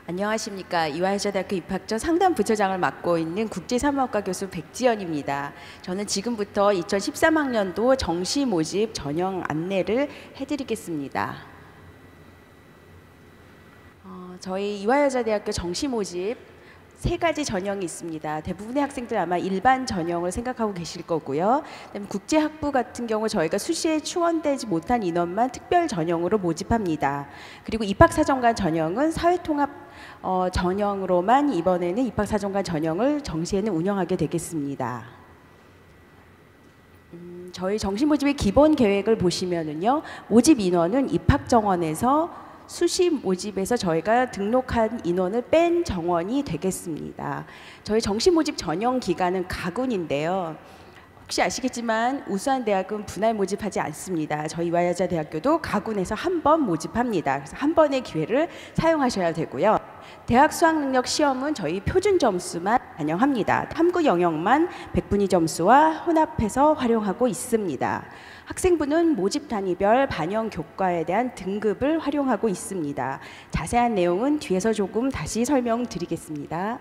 안녕하십니까. 이화여자대학교 입학처 상담부처장을 맡고 있는 국제사무학과 교수 백지연입니다. 저는 지금부터 2013학년도 정시 모집 전형 안내를 해드리겠습니다. 저희 이화여자대학교 정시 모집 세 가지 전형이 있습니다. 대부분의 학생들 아마 일반 전형을 생각하고 계실 거고요. 그다음에 국제학부 같은 경우 저희가 수시에 충원되지 못한 인원만 특별 전형으로 모집합니다. 그리고 입학사정관 전형은 사회통합 전형으로만 이번에는 입학사정관 전형을 정시에는 운영하게 되겠습니다. 저희 정시 모집의 기본 계획을 보시면은요, 모집 인원은 입학정원에서 수시 모집에서 저희가 등록한 인원을 뺀 정원이 되겠습니다. 저희 정시 모집 전형 기간은 가군인데요. 혹시 아시겠지만 우수한대학은 분할 모집하지 않습니다. 저희 이화여자대학교도 가군에서 한 번 모집합니다. 그래서 한 번의 기회를 사용하셔야 되고요. 대학 수학능력 시험은 저희 표준 점수만 반영합니다. 탐구 영역만 100분위 점수와 혼합해서 활용하고 있습니다. 학생부는 모집 단위별 반영 교과에 대한 등급을 활용하고 있습니다. 자세한 내용은 뒤에서 조금 다시 설명드리겠습니다.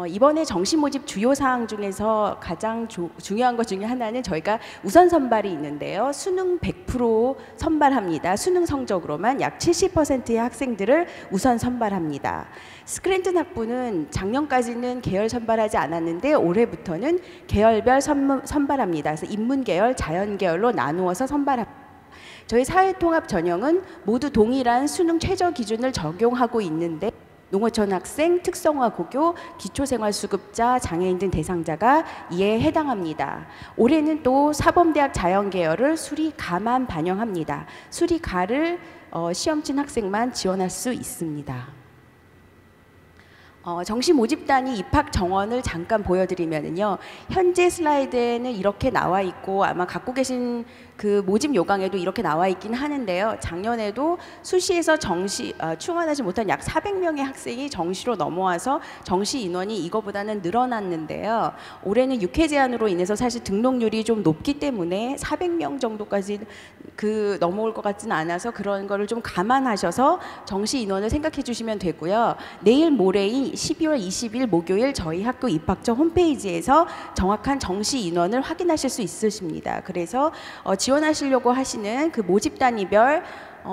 이번에 정시 모집 주요 사항 중에서 가장 중요한 것 중에 하나는 저희가 우선 선발이 있는데요. 수능 100% 선발합니다. 수능 성적으로만 약 70%의 학생들을 우선 선발합니다. 스크랜튼 학부는 작년까지는 계열 선발하지 않았는데 올해부터는 계열별 선발합니다. 그래서 인문계열, 자연계열로 나누어서 선발합니다. 저희 사회통합 전형은 모두 동일한 수능 최저 기준을 적용하고 있는데 농어촌 학생, 특성화 고교, 기초생활수급자, 장애인 등 대상자가 이에 해당합니다. 올해는 또 사범대학 자연계열을 수리가만 반영합니다. 수리가를 시험 친 학생만 지원할 수 있습니다. 정시 모집단위 입학 정원을 잠깐 보여드리면요. 현재 슬라이드에는 이렇게 나와 있고 아마 갖고 계신 그 모집 요강에도 이렇게 나와 있긴 하는데요. 작년에도 수시에서 정시 충원하지 못한 약 400명의 학생이 정시로 넘어와서 정시 인원이 이거보다는 늘어났는데요. 올해는 6회 제한으로 인해서 사실 등록률이 좀 높기 때문에 400명 정도까지 넘어올 것 같지는 않아서 그런 거를 좀 감안하셔서 정시 인원을 생각해 주시면 되고요. 내일 모레인 12월 20일 목요일 저희 학교 입학처 홈페이지에서 정확한 정시 인원을 확인하실 수 있으십니다. 그래서 지원하시려고 하시는 그 모집 단위별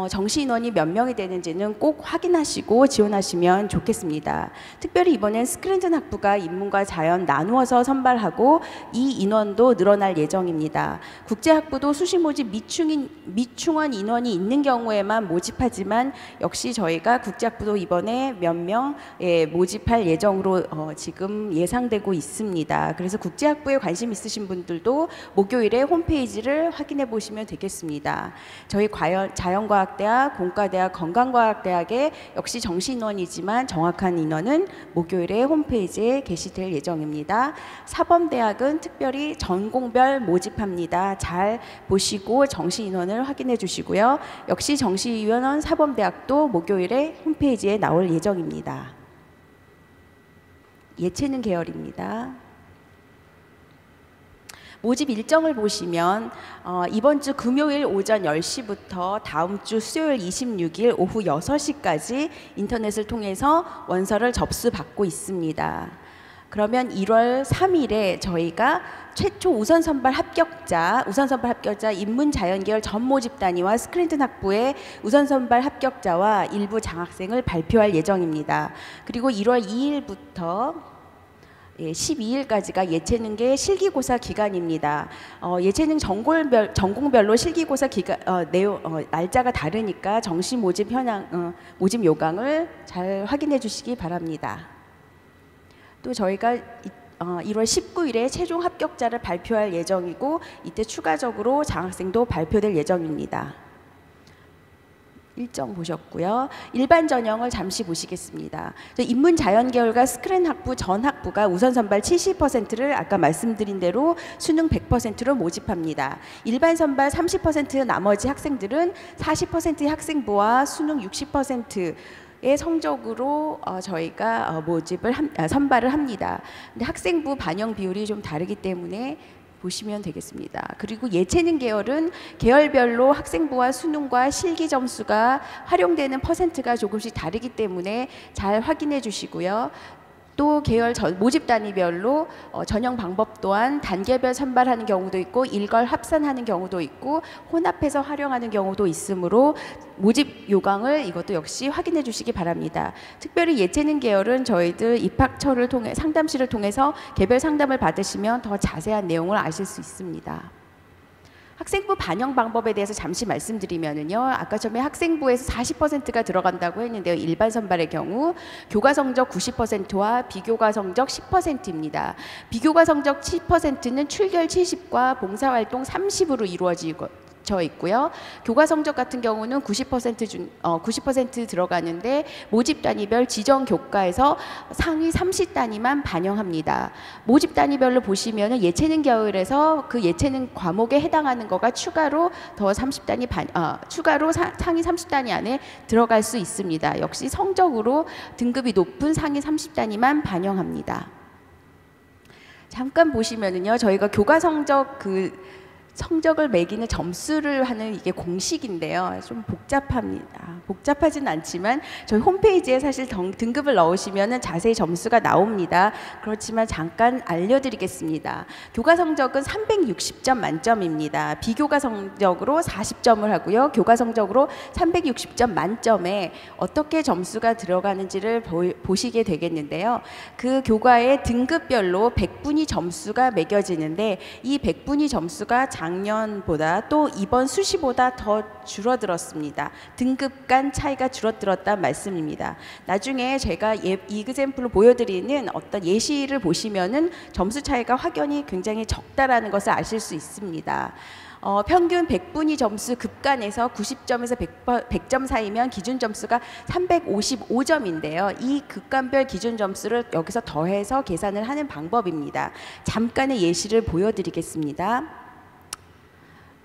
정시 인원이 몇 명이 되는지는 꼭 확인하시고 지원하시면 좋겠습니다. 특별히 이번엔 스크랜튼 학부가 인문과 자연 나누어서 선발하고 이 인원도 늘어날 예정입니다. 국제학부도 수시 모집 미충원 인원이 있는 경우에만 모집하지만 역시 저희가 국제학부도 이번에 몇 명 모집할 예정으로 지금 예상되고 있습니다. 그래서 국제학부에 관심 있으신 분들도 목요일에 홈페이지를 확인해 보시면 되겠습니다. 저희 자연과 과학대학, 공과대학, 건강과학대학의 역시 정시 인원이지만 정확한 인원은 목요일에 홈페이지에 게시될 예정입니다. 사범대학은 특별히 전공별 모집합니다. 잘 보시고 정시 인원을 확인해 주시고요. 역시 정시 인원 사범대학도 목요일에 홈페이지에 나올 예정입니다. 예체능 계열입니다. 모집 일정을 보시면 이번 주 금요일 오전 10시부터 다음 주 수요일 26일 오후 6시까지 인터넷을 통해서 원서를 접수받고 있습니다. 그러면 1월 3일에 저희가 최초 우선 선발 합격자 인문자연계열 전 모집 단위와 스크랜튼 학부의 우선 선발 합격자와 일부 장학생을 발표할 예정입니다. 그리고 1월 2일부터 12일까지가 예체능계 실기고사 기간입니다. 예체능 전공별로 실기고사 날짜가 다르니까 정시 모집 모집 요강을 잘 확인해 주시기 바랍니다. 또 저희가 1월 19일에 최종 합격자를 발표할 예정이고 이때 추가적으로 장학생도 발표될 예정입니다. 일정 보셨고요. 일반 전형을 잠시 보시겠습니다. 인문자연계열과 스크랜 학부 전 학부가 우선 선발 70%를 아까 말씀드린 대로 수능 100%로 모집합니다. 일반 선발 30% 나머지 학생들은 40%의 학생부와 수능 60%의 성적으로 저희가 선발을 합니다. 근데 학생부 반영 비율이 좀 다르기 때문에 보시면 되겠습니다. 그리고 예체능 계열은 계열별로 학생부와 수능과 실기 점수가 활용되는 퍼센트가 조금씩 다르기 때문에 잘 확인해 주시고요. 또 계열 모집 단위별로 전형 방법 또한 단계별 선발하는 경우도 있고 일괄 합산하는 경우도 있고 혼합해서 활용하는 경우도 있으므로 모집 요강을 이것도 역시 확인해 주시기 바랍니다. 특별히 예체능 계열은 저희들 입학처를 통해 상담실을 통해서 개별 상담을 받으시면 더 자세한 내용을 아실 수 있습니다. 학생부 반영 방법에 대해서 잠시 말씀드리면은요. 아까 처음에 학생부에서 40%가 들어간다고 했는데요. 일반 선발의 경우 교과 성적 90%와 비교과 성적 10%입니다. 비교과 성적 10%는 출결 70과 봉사활동 30으로 이루어지고 있고요. 교과 성적 같은 경우는 90% 들어가는데 모집 단위별 지정 교과에서 상위 30단위만 반영합니다. 모집 단위별로 보시면은 예체능 계열에서 그 예체능 과목에 해당하는 거가 추가로 더 30단위 추가로 상위 30단위 안에 들어갈 수 있습니다. 역시 성적으로 등급이 높은 상위 30단위만 반영합니다. 잠깐 보시면은요. 저희가 교과 성적 성적을 매기는 점수를 하는 이게 공식인데요. 좀 복잡합니다. 복잡하진 않지만 저희 홈페이지에 사실 등급을 넣으시면 자세히 점수가 나옵니다. 그렇지만 잠깐 알려드리겠습니다. 교과 성적은 360점 만점입니다. 비교과 성적으로 40점을 하고요. 교과 성적으로 360점 만점에 어떻게 점수가 들어가는지를 보시게 되겠는데요. 그 교과의 등급별로 100분위 점수가 매겨지는데 이 100분위 점수가 작년보다 또 이번 수시보다 더 줄어들었습니다. 등급 간 차이가 줄어들었다는 말씀입니다. 나중에 제가 이그샘플로 보여드리는 어떤 예시를 보시면은 점수 차이가 확연히 굉장히 적다라는 것을 아실 수 있습니다. 평균 100분위 점수 급간에서 90점에서 100점 사이면 기준 점수가 355점인데요. 이 급간별 기준 점수를 여기서 더해서 계산을 하는 방법입니다. 잠깐의 예시를 보여드리겠습니다.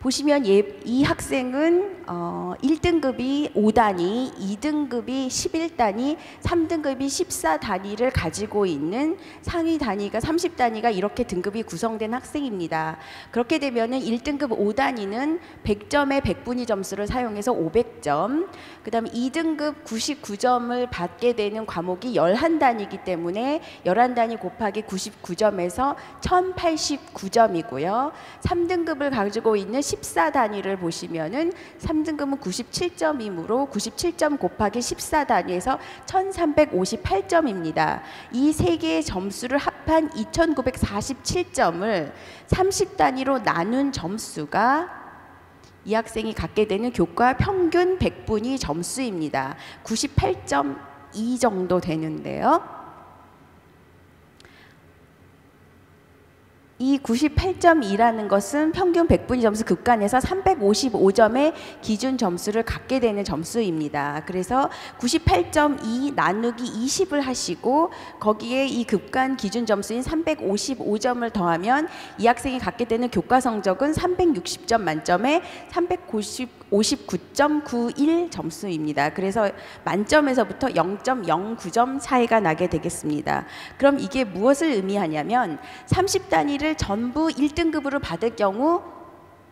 보시면 이 학생은 1등급이 5단위, 2등급이 11단위, 3등급이 14단위를 가지고 있는 상위 단위가 30단위가 이렇게 등급이 구성된 학생입니다. 그렇게 되면은 1등급 5단위는 100점의 100분위 점수를 사용해서 500점, 그 다음에 2등급 99점을 받게 되는 과목이 11단위이기 때문에 11단위 곱하기 99점에서 1089점이고요. 3등급을 가지고 있는 14단위를 보시면은 3등급은 97점이므로 97점 곱하기 14단위에서 1358점입니다. 이 세 개의 점수를 합한 2947점을 30단위로 나눈 점수가 이 학생이 갖게 되는 교과 평균 100분위 점수입니다. 98.2 정도 되는데요. 이 98.2라는 것은 평균 100분위 점수 급간에서 355점의 기준 점수를 갖게 되는 점수입니다. 그래서 98.2 나누기 20을 하시고 거기에 이 급간 기준 점수인 355점을 더하면 이 학생이 갖게 되는 교과 성적은 360점 만점에 359.91 점수입니다. 그래서 만점에서부터 0.09점 차이가 나게 되겠습니다. 그럼 이게 무엇을 의미하냐면 30단위를 전부 1등급으로 받을 경우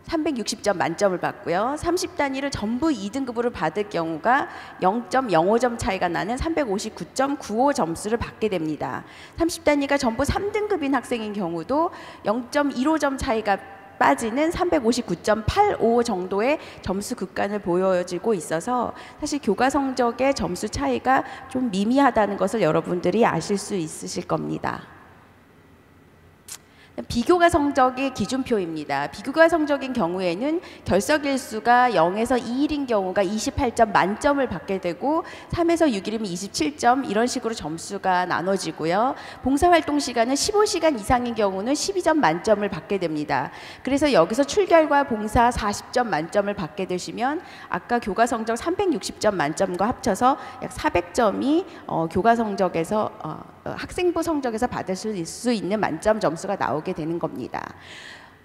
360점 만점을 받고요. 30단위를 전부 2등급으로 받을 경우가 0.05점 차이가 나는 359.95 점수를 받게 됩니다. 30단위가 전부 3등급인 학생인 경우도 0.15점 차이가 빠지는 359.85 정도의 점수 급간을 보여지고 있어서 사실 교과 성적의 점수 차이가 좀 미미하다는 것을 여러분들이 아실 수 있으실 겁니다. 비교과 성적의 기준표입니다. 비교과 성적인 경우에는 결석일수가 0에서 2일인 경우가 28점 만점을 받게 되고 3에서 6일이면 27점 이런 식으로 점수가 나눠지고요. 봉사활동 시간은 15시간 이상인 경우는 12점 만점을 받게 됩니다. 그래서 여기서 출결과 봉사 40점 만점을 받게 되시면 아까 교과 성적 360점 만점과 합쳐서 약 400점이 교과 성적에서 학생부 성적에서 받을 수 있는 만점 점수가 나오게 되는 겁니다.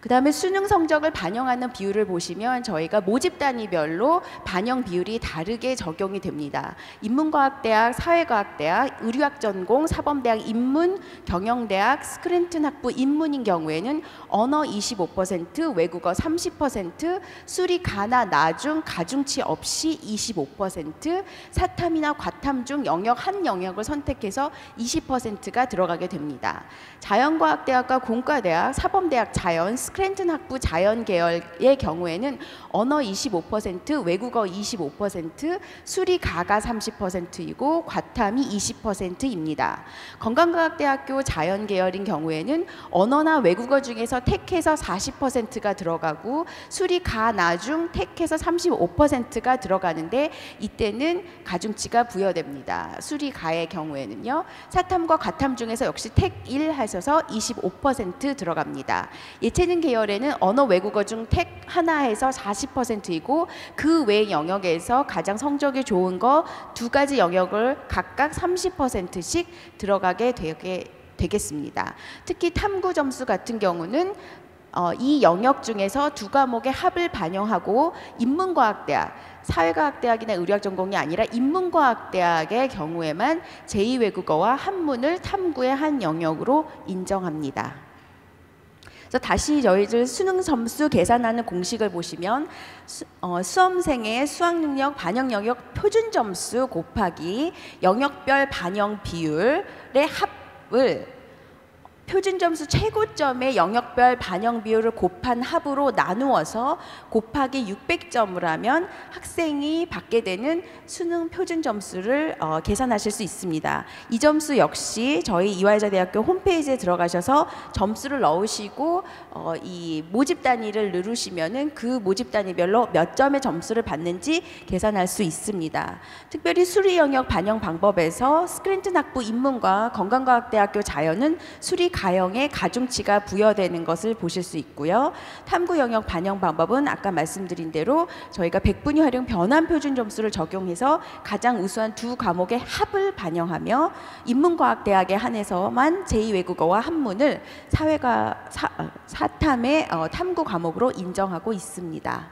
그 다음에 수능 성적을 반영하는 비율을 보시면 저희가 모집 단위별로 반영 비율이 다르게 적용이 됩니다. 인문과학대학, 사회과학대학, 의류학 전공, 사범대학 인문, 경영대학, 스크랜튼 학부 인문인 경우에는 언어 25%, 외국어 30%, 수리, 가나, 나중, 가중치 없이 25%, 사탐이나 과탐 중 영역 한 영역을 선택해서 20%가 들어가게 됩니다. 자연과학대학과 공과대학, 사범대학 자연, 스크랜튼 학부 자연 계열의 경우에는 언어 25%, 외국어 25%, 수리 가가 30%이고 과탐이 20%입니다. 건강과학대학교 자연 계열인 경우에는 언어나 외국어 중에서 택해서 40%가 들어가고 수리 가 나중 택해서 35%가 들어가는데 이때는 가중치가 부여됩니다. 수리 가의 경우에는요. 사탐과 과탐 중에서 역시 택 1 하셔서 25% 들어갑니다. 예체능 계열에는 언어 외국어 중 택 하나 해서 40%이고 그 외 영역에서 가장 성적이 좋은 거 두 가지 영역을 각각 30%씩 들어가게 되겠습니다. 특히 탐구 점수 같은 경우는 이 영역 중에서 두 과목의 합을 반영하고 인문과학대학, 사회과학대학이나 의료학 전공이 아니라 인문과학대학의 경우에만 제2외국어와 한문을 탐구의 한 영역으로 인정합니다. 그래서 다시 저희들 수능 점수 계산하는 공식을 보시면 수험생의 수학능력 반영 영역 표준 점수 곱하기 영역별 반영 비율의 합을 표준 점수 최고점의 영역별 반영 비율을 곱한 합으로 나누어서 곱하기 600점을 하면 학생이 받게 되는 수능 표준 점수를 계산하실 수 있습니다. 이 점수 역시 저희 이화여자대학교 홈페이지에 들어가셔서 점수를 넣으시고 이 모집 단위를 누르시면은 그 모집 단위별로 몇 점의 점수를 받는지 계산할 수 있습니다. 특별히 수리 영역 반영 방법에서 스크랜튼 학부 인문과 건강과학대학교 자연은 수리 가형에 가중치가 부여되는 것을 보실 수 있고요. 탐구 영역 반영 방법은 아까 말씀드린 대로 저희가 백분위 활용 변환 표준 점수를 적용해서 가장 우수한 두 과목의 합을 반영하며 인문과학대학에 한해서만 제2외국어와 한문을 사탐의 탐구 과목으로 인정하고 있습니다.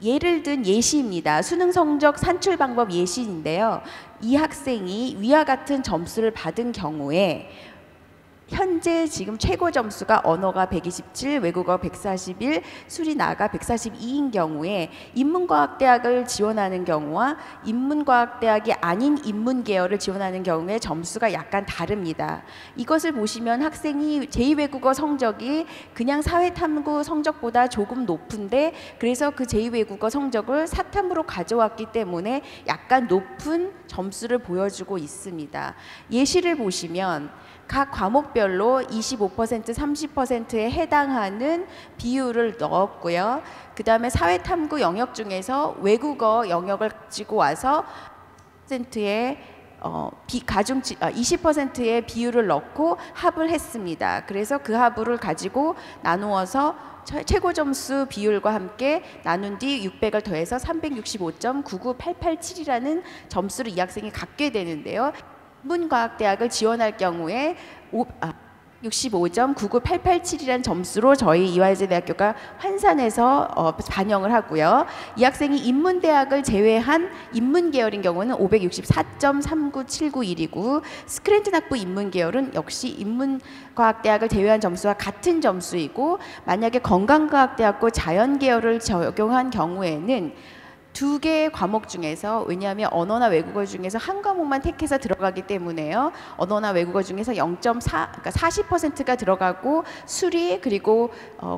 예를 든 예시입니다. 수능 성적 산출 방법 예시인데요. 이 학생이 위와 같은 점수를 받은 경우에 현재 지금 최고 점수가 언어가 127, 외국어 141, 수리 나가 142인 경우에 인문과학대학을 지원하는 경우와 인문과학대학이 아닌 인문계열을 지원하는 경우에 점수가 약간 다릅니다. 이것을 보시면 학생이 제2외국어 성적이 그냥 사회탐구 성적보다 조금 높은데 그래서 그 제2외국어 성적을 사탐으로 가져왔기 때문에 약간 높은 점수를 보여주고 있습니다. 예시를 보시면 각 과목별로 25%, 30%에 해당하는 비율을 넣었고요. 그 다음에 사회탐구 영역 중에서 외국어 영역을 가지고 와서 20%의 비율을 넣고 합을 했습니다. 그래서 그 합을 가지고 나누어서 최고 점수 비율과 함께 나눈 뒤 600을 더해서 365.99887이라는 점수를 이 학생이 갖게 되는데요. 인문과학대학을 지원할 경우에 65.99887이라는 점수로 저희 이화여자대학교가 환산해서 반영을 하고요. 이 학생이 인문대학을 제외한 인문계열인 경우는 564.39791이고 스크랜튼 학부 인문계열은 역시 인문과학대학을 제외한 점수와 같은 점수이고 만약에 건강과학대학교 자연계열을 적용한 경우에는 두 개의 과목 중에서 왜냐하면 언어나 외국어 중에서 한 과목만 택해서 들어가기 때문에요. 언어나 외국어 중에서 0.4, 그러니까 40%가 들어가고 수리 그리고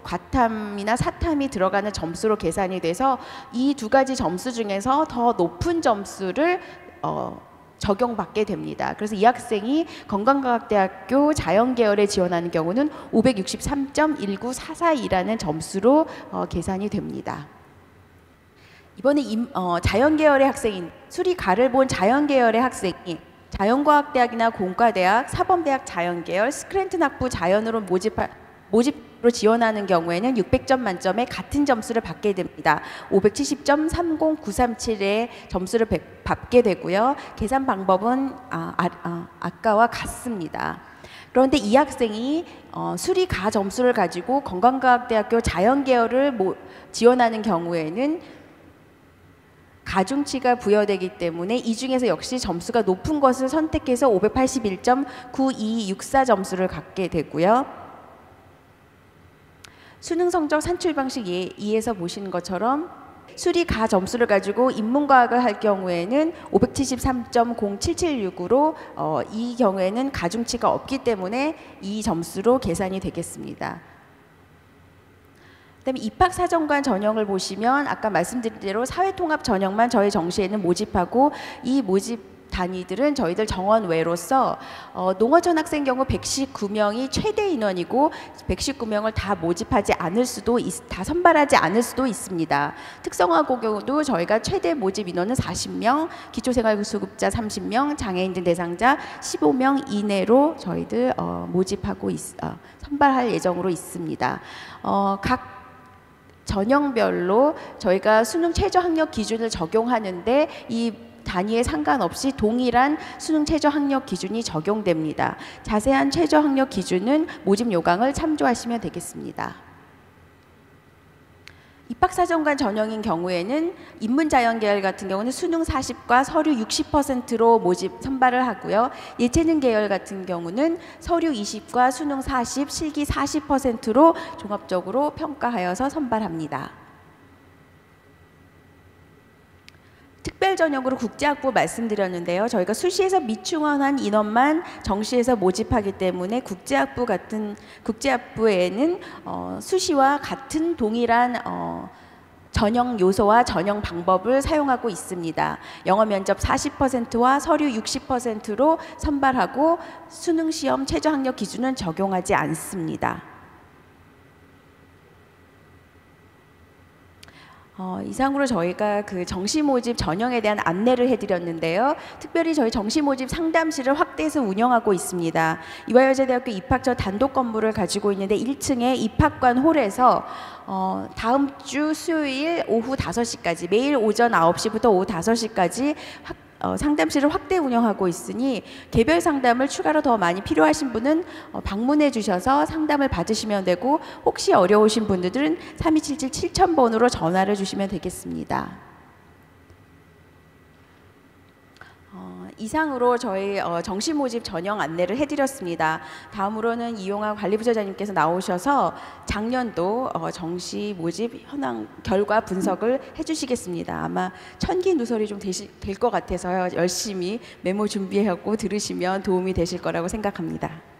과탐이나 사탐이 들어가는 점수로 계산이 돼서 이 두 가지 점수 중에서 더 높은 점수를 적용받게 됩니다. 그래서 이 학생이 건강과학대학교 자연계열에 지원하는 경우는 563.19442라는 점수로 계산이 됩니다. 이번에 자연계열의 학생인 수리가를 본 자연계열의 학생이 자연과학대학이나 공과대학, 사범대학 자연계열, 스크랜튼 학부 자연으로 모집으로 지원하는 경우에는 600점 만점에 같은 점수를 받게 됩니다. 570.30937의 점수를 받게 되고요. 계산 방법은 아까와 같습니다. 그런데 이 학생이 수리가 점수를 가지고 건강과학대학교 자연계열을 지원하는 경우에는 가중치가 부여되기 때문에 이 중에서 역시 점수가 높은 것을 선택해서 581.9264 점수를 갖게 되고요. 수능 성적 산출 방식 2에서 보시는 것처럼 수리가 점수를 가지고 인문과학을 할 경우에는 573.0776으로 이 경우에는 가중치가 없기 때문에 이 점수로 계산이 되겠습니다. 그다음에 입학사정관 전형을 보시면 아까 말씀드린 대로 사회통합 전형만 저희 정시에는 모집하고 이 모집 단위들은 저희들 정원 외로서 농어촌 학생 경우 119명이 최대 인원이고 119명을 다 모집하지 않을 수도 다 선발하지 않을 수도 있습니다. 특성화고 경우도 저희가 최대 모집 인원은 40명, 기초생활수급자 30명, 장애인 등 대상자 15명 이내로 저희들 모집하고 선발할 예정으로 있습니다. 각 전형별로 저희가 수능 최저 학력 기준을 적용하는데 이 단위에 상관없이 동일한 수능 최저 학력 기준이 적용됩니다. 자세한 최저 학력 기준은 모집 요강을 참조하시면 되겠습니다. 입학사정관 전형인 경우에는 인문자연계열 같은 경우는 수능 40과 서류 60%로 모집 선발을 하고요. 예체능 계열 같은 경우는 서류 20과 수능 40, 실기 40%로 종합적으로 평가하여서 선발합니다. 특별 전형으로 국제학부 말씀드렸는데요. 저희가 수시에서 미충원한 인원만 정시에서 모집하기 때문에 국제학부에는 수시와 같은 동일한 전형 요소와 전형 방법을 사용하고 있습니다. 영어 면접 40%와 서류 60%로 선발하고 수능 시험 최저 학력 기준은 적용하지 않습니다. 이상으로 저희가 그 정시 모집 전형에 대한 안내를 해드렸는데요. 특별히 저희 정시 모집 상담실을 확대해서 운영하고 있습니다. 이화여자대학교 입학처 단독 건물을 가지고 있는데 1층에 입학관 홀에서 다음 주 수요일 오후 5시까지 매일 오전 9시부터 오후 5시까지 상담실을 확대 운영하고 있으니 개별 상담을 추가로 더 많이 필요하신 분은 방문해 주셔서 상담을 받으시면 되고 혹시 어려우신 분들은 3277-7000번으로 전화를 주시면 되겠습니다. 이상으로 저희 정시 모집 전형 안내를 해드렸습니다. 다음으로는 이용학 관리부처장님께서 나오셔서 작년도 정시 모집 현황 결과 분석을 해주시겠습니다. 아마 천기누설이 좀 될 것 같아서요. 열심히 메모 준비하고 들으시면 도움이 되실 거라고 생각합니다.